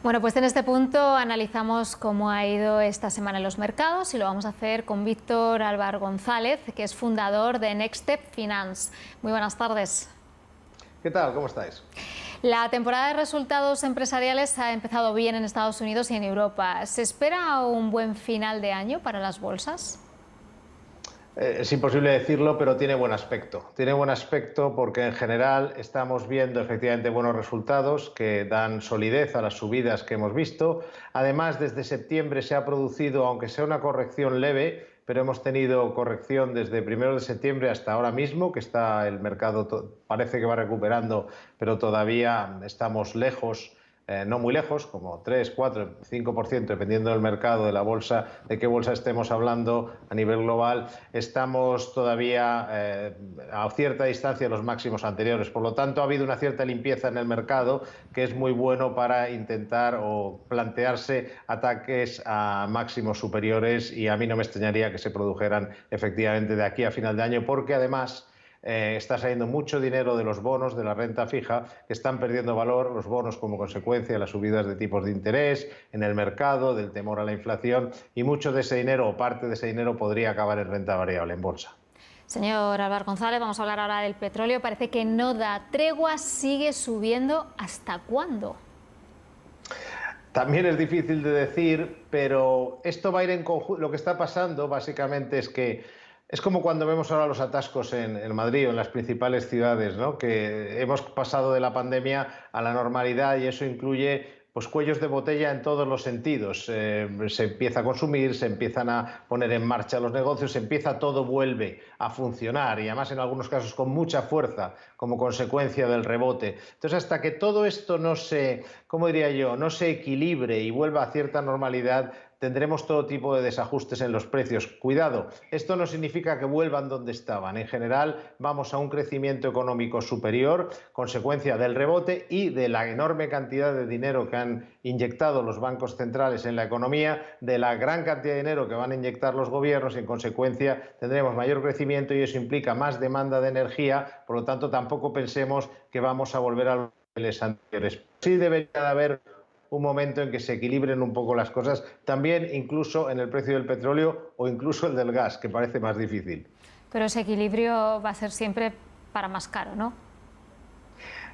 Bueno, pues en este punto analizamos cómo ha ido esta semana en los mercados y lo vamos a hacer con Víctor Álvar González, que es fundador de Nextstep Finance. Muy buenas tardes. ¿Qué tal? ¿Cómo estáis? La temporada de resultados empresariales ha empezado bien en Estados Unidos y en Europa. ¿Se espera un buen final de año para las bolsas? Es imposible decirlo, pero tiene buen aspecto. Tiene buen aspecto porque en general estamos viendo efectivamente buenos resultados que dan solidez a las subidas que hemos visto. Además, desde septiembre se ha producido, aunque sea una corrección leve, pero hemos tenido corrección desde 1 de septiembre hasta ahora mismo, que está el mercado, parece que va recuperando, pero todavía estamos lejos. No muy lejos, como 3, 4, 5%, dependiendo del mercado, de la bolsa, de qué bolsa estemos hablando a nivel global, estamos todavía a cierta distancia de los máximos anteriores. Por lo tanto, ha habido una cierta limpieza en el mercado que es muy bueno para intentar o plantearse ataques a máximos superiores, y a mí no me extrañaría que se produjeran efectivamente de aquí a final de año, porque además está saliendo mucho dinero de los bonos, de la renta fija, que están perdiendo valor, los bonos como consecuencia de las subidas de tipos de interés en el mercado, del temor a la inflación, y mucho de ese dinero o parte de ese dinero podría acabar en renta variable, en bolsa. Señor Álvar González, vamos a hablar ahora del petróleo. Parece que no da tregua, sigue subiendo. ¿Hasta cuándo? También es difícil de decir, pero esto va a ir en conjunto. Lo que está pasando básicamente es que es como cuando vemos ahora los atascos en Madrid o en las principales ciudades, ¿no? Que hemos pasado de la pandemia a la normalidad, y eso incluye pues cuellos de botella en todos los sentidos. Se empieza a consumir, se empiezan a poner en marcha los negocios, todo vuelve a funcionar, y además en algunos casos con mucha fuerza como consecuencia del rebote. Entonces, hasta que todo esto no se, ¿cómo diría yo?, no se equilibre y vuelva a cierta normalidad, tendremos todo tipo de desajustes en los precios. Cuidado, esto no significa que vuelvan donde estaban. En general, vamos a un crecimiento económico superior, consecuencia del rebote y de la enorme cantidad de dinero que han inyectado los bancos centrales en la economía, de la gran cantidad de dinero que van a inyectar los gobiernos, y en consecuencia tendremos mayor crecimiento, y eso implica más demanda de energía. Por lo tanto, tampoco pensemos que vamos a volver a los niveles anteriores. Sí debería de haber un momento en que se equilibren un poco las cosas, también incluso en el precio del petróleo o incluso el del gas, que parece más difícil. Pero ese equilibrio va a ser siempre para más caro, ¿no?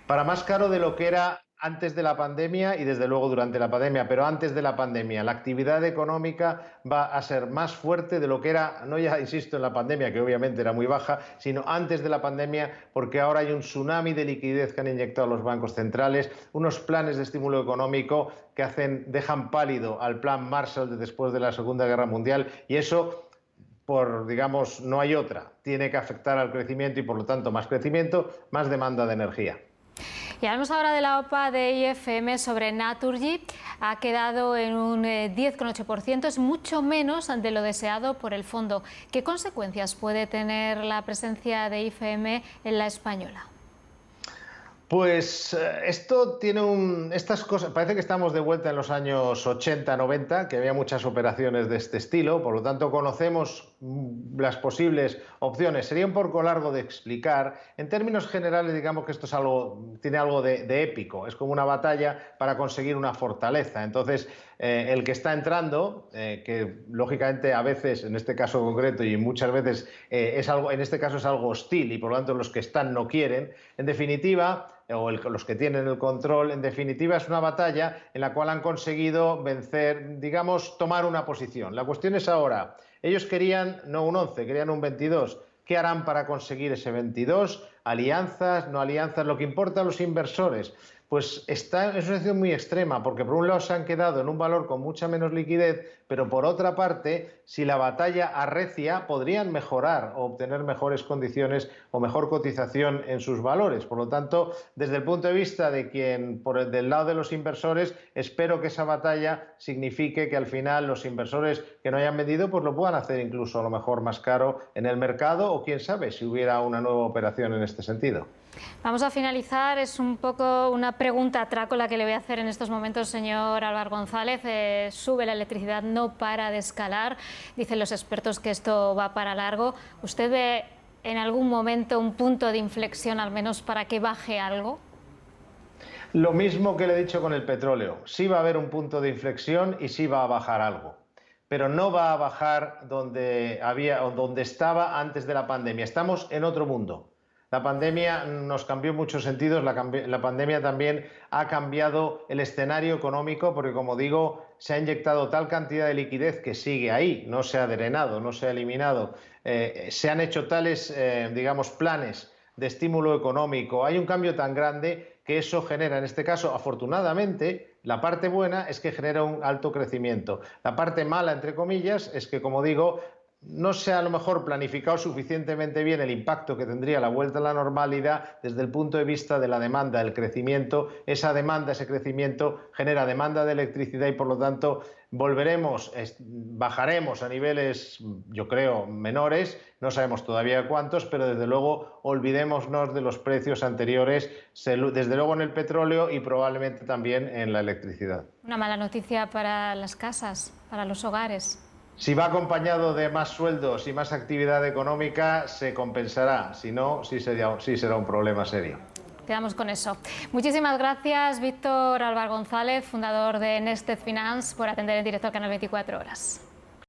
Para más caro de lo que era antes de la pandemia y desde luego durante la pandemia, pero antes de la pandemia la actividad económica va a ser más fuerte de lo que era, no ya insisto en la pandemia, que obviamente era muy baja, sino antes de la pandemia, porque ahora hay un tsunami de liquidez que han inyectado los bancos centrales, unos planes de estímulo económico que dejan pálido al plan Marshall de después de la Segunda Guerra Mundial, y eso, digamos, no hay otra, tiene que afectar al crecimiento, y por lo tanto más crecimiento, más demanda de energía. Y hablamos ahora de la OPA de IFM sobre Naturgy. Ha quedado en un 10,8%, es mucho menos de lo deseado por el fondo. ¿Qué consecuencias puede tener la presencia de IFM en la española? Pues esto tiene estas cosas, parece que estamos de vuelta en los años 80, 90, que había muchas operaciones de este estilo, por lo tanto conocemos las posibles opciones. Sería un poco largo de explicar. En términos generales, digamos que esto tiene algo de épico, es como una batalla para conseguir una fortaleza. Entonces, el que está entrando, que lógicamente a veces, en este caso concreto y muchas veces en este caso es algo hostil, y por lo tanto los que están no quieren, en definitiva, o los que tienen el control, en definitiva es una batalla en la cual han conseguido vencer, digamos, tomar una posición. La cuestión es ahora, ellos querían no un 11, querían un 22. ¿Qué harán para conseguir ese 22? ¿Alianzas, no alianzas? Lo que importa a los inversores, pues está en una situación muy extrema, porque por un lado se han quedado en un valor con mucha menos liquidez, pero por otra parte, si la batalla arrecia, podrían mejorar o obtener mejores condiciones o mejor cotización en sus valores. Por lo tanto, desde el punto de vista de del lado de los inversores, espero que esa batalla signifique que al final los inversores que no hayan vendido pues lo puedan hacer incluso a lo mejor más caro en el mercado, o quién sabe si hubiera una nueva operación en este sentido. Vamos a finalizar, es un poco una pregunta atraco la que le voy a hacer en estos momentos, señor Álvar González. Sube la electricidad, no para de escalar, dicen los expertos que esto va para largo. ¿Usted ve en algún momento un punto de inflexión, al menos para que baje algo? Lo mismo que le he dicho con el petróleo. Sí va a haber un punto de inflexión y sí va a bajar algo, pero no va a bajar donde estaba antes de la pandemia. Estamos en otro mundo. La pandemia nos cambió en muchos sentidos, la pandemia también ha cambiado el escenario económico porque, como digo, se ha inyectado tal cantidad de liquidez que sigue ahí, no se ha drenado, no se ha eliminado. Se han hecho tales, digamos, planes de estímulo económico. Hay un cambio tan grande que eso genera, en este caso, afortunadamente, la parte buena es que genera un alto crecimiento. La parte mala, entre comillas, es que, como digo, no se ha a lo mejor planificado suficientemente bien el impacto que tendría la vuelta a la normalidad desde el punto de vista de la demanda, del crecimiento. Esa demanda, ese crecimiento genera demanda de electricidad y, por lo tanto, bajaremos a niveles, yo creo, menores, no sabemos todavía cuántos, pero desde luego olvidémonos de los precios anteriores, desde luego en el petróleo y probablemente también en la electricidad. Una mala noticia para las casas, para los hogares. Si va acompañado de más sueldos y más actividad económica, se compensará. Si no, sí será un problema serio. Quedamos con eso. Muchísimas gracias, Víctor Álvar González, fundador de Nexted Finance, por atender en directo al canal 24 Horas.